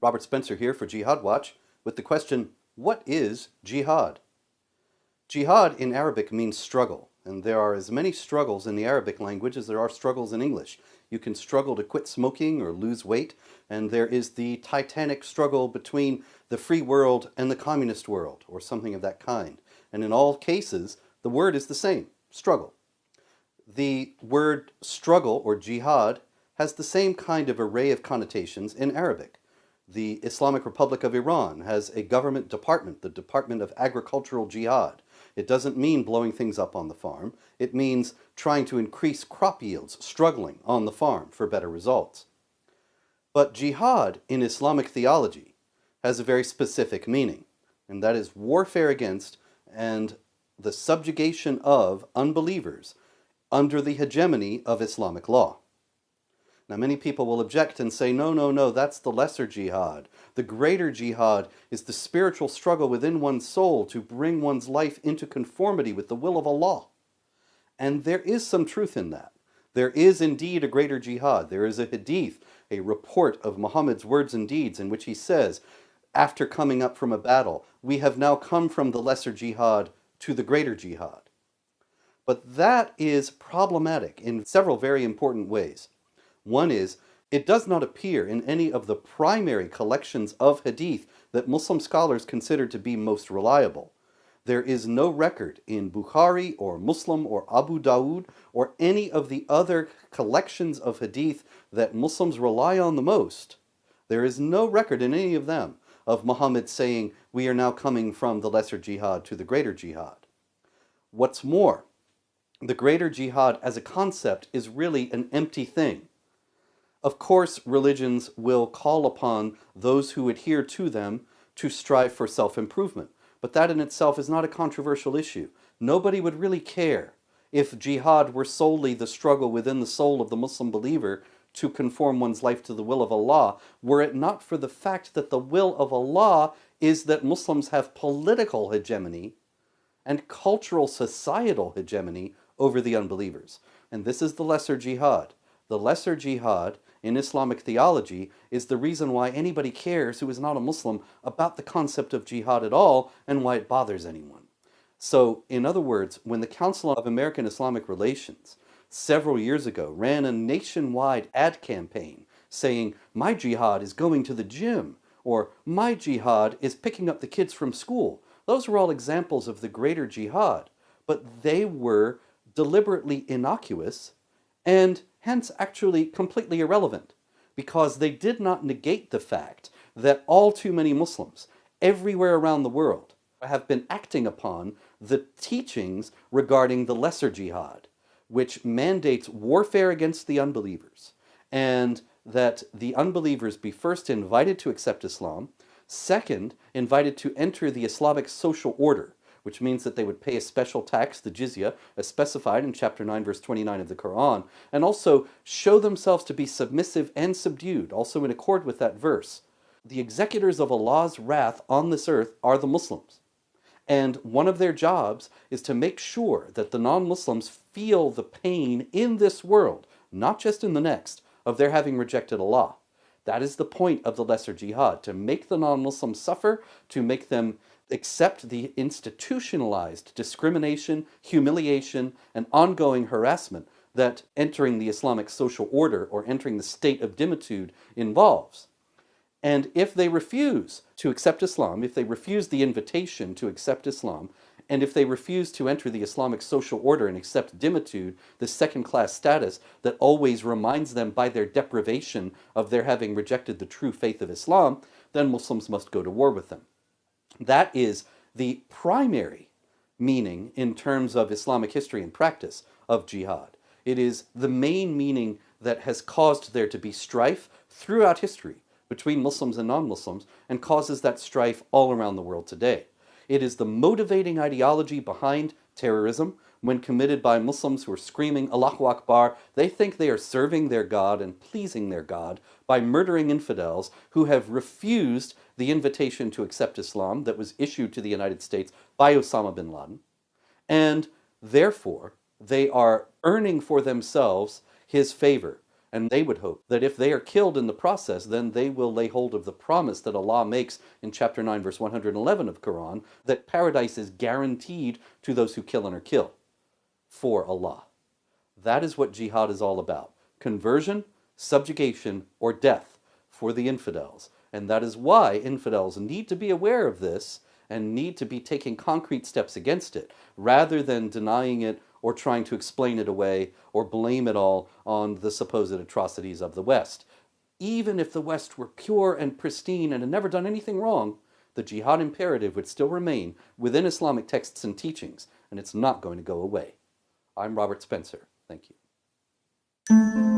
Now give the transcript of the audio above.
Robert Spencer here for Jihad Watch with the question, what is jihad? Jihad in Arabic means struggle, and there are as many struggles in the Arabic language as there are struggles in English. You can struggle to quit smoking or lose weight, and there is the titanic struggle between the free world and the communist world, or something of that kind. And in all cases, the word is the same, struggle. The word struggle or jihad has the same kind of array of connotations in Arabic. The Islamic Republic of Iran has a government department, the Department of Agricultural Jihad. It doesn't mean blowing things up on the farm. It means trying to increase crop yields, struggling on the farm for better results. But jihad in Islamic theology has a very specific meaning, and that is warfare against and the subjugation of unbelievers under the hegemony of Islamic law. Now, many people will object and say, no, no, no, that's the lesser jihad. The greater jihad is the spiritual struggle within one's soul to bring one's life into conformity with the will of Allah. And there is some truth in that. There is indeed a greater jihad. There is a hadith, a report of Muhammad's words and deeds in which he says, after coming up from a battle, we have now come from the lesser jihad to the greater jihad. But that is problematic in several very important ways. One is, it does not appear in any of the primary collections of hadith that Muslim scholars consider to be most reliable. There is no record in Bukhari or Muslim or Abu Dawud or any of the other collections of hadith that Muslims rely on the most. There is no record in any of them of Muhammad saying, we are now coming from the lesser jihad to the greater jihad. What's more, the greater jihad as a concept is really an empty thing. Of course, religions will call upon those who adhere to them to strive for self-improvement, but that in itself is not a controversial issue. Nobody would really care if jihad were solely the struggle within the soul of the Muslim believer to conform one's life to the will of Allah, were it not for the fact that the will of Allah is that Muslims have political hegemony and cultural societal hegemony over the unbelievers. And this is the lesser jihad. The lesser jihad in Islamic theology is the reason why anybody cares who is not a Muslim about the concept of jihad at all and why it bothers anyone. So, in other words, when the Council of American Islamic Relations several years ago ran a nationwide ad campaign saying, my jihad is going to the gym, or my jihad is picking up the kids from school, those were all examples of the greater jihad, but they were deliberately innocuous and hence actually completely irrelevant, because they did not negate the fact that all too many Muslims everywhere around the world have been acting upon the teachings regarding the lesser jihad, which mandates warfare against the unbelievers, and that the unbelievers be first invited to accept Islam, second, invited to enter the Islamic social order, which means that they would pay a special tax, the jizya, as specified in chapter 9, verse 29 of the Quran, and also show themselves to be submissive and subdued, also in accord with that verse. The executors of Allah's wrath on this earth are the Muslims. And one of their jobs is to make sure that the non-Muslims feel the pain in this world, not just in the next, of their having rejected Allah. That is the point of the lesser jihad, to make the non-Muslims suffer, to make them accept the institutionalized discrimination, humiliation, and ongoing harassment that entering the Islamic social order or entering the state of dhimitude involves. And if they refuse to accept Islam, if they refuse the invitation to accept Islam, and if they refuse to enter the Islamic social order and accept dhimitude, the second-class status that always reminds them by their deprivation of their having rejected the true faith of Islam, then Muslims must go to war with them. That is the primary meaning in terms of Islamic history and practice of jihad. It is the main meaning that has caused there to be strife throughout history between Muslims and non-Muslims and causes that strife all around the world today. It is the motivating ideology behind terrorism when committed by Muslims who are screaming Allahu Akbar. They think they are serving their God and pleasing their God by murdering infidels who have refused the invitation to accept Islam that was issued to the United States by Osama bin Laden. And therefore, they are earning for themselves his favor And they would hope that if they are killed in the process, then they will lay hold of the promise that Allah makes in chapter 9, verse 111 of Quran, that paradise is guaranteed to those who kill and are killed for Allah. That is what jihad is all about. Conversion, subjugation, or death for the infidels. And that is why infidels need to be aware of this and need to be taking concrete steps against it, rather than denying it or trying to explain it away or blame it all on the supposed atrocities of the West. Even if the West were pure and pristine and had never done anything wrong, the jihad imperative would still remain within Islamic texts and teachings, and it's not going to go away. I'm Robert Spencer. Thank you.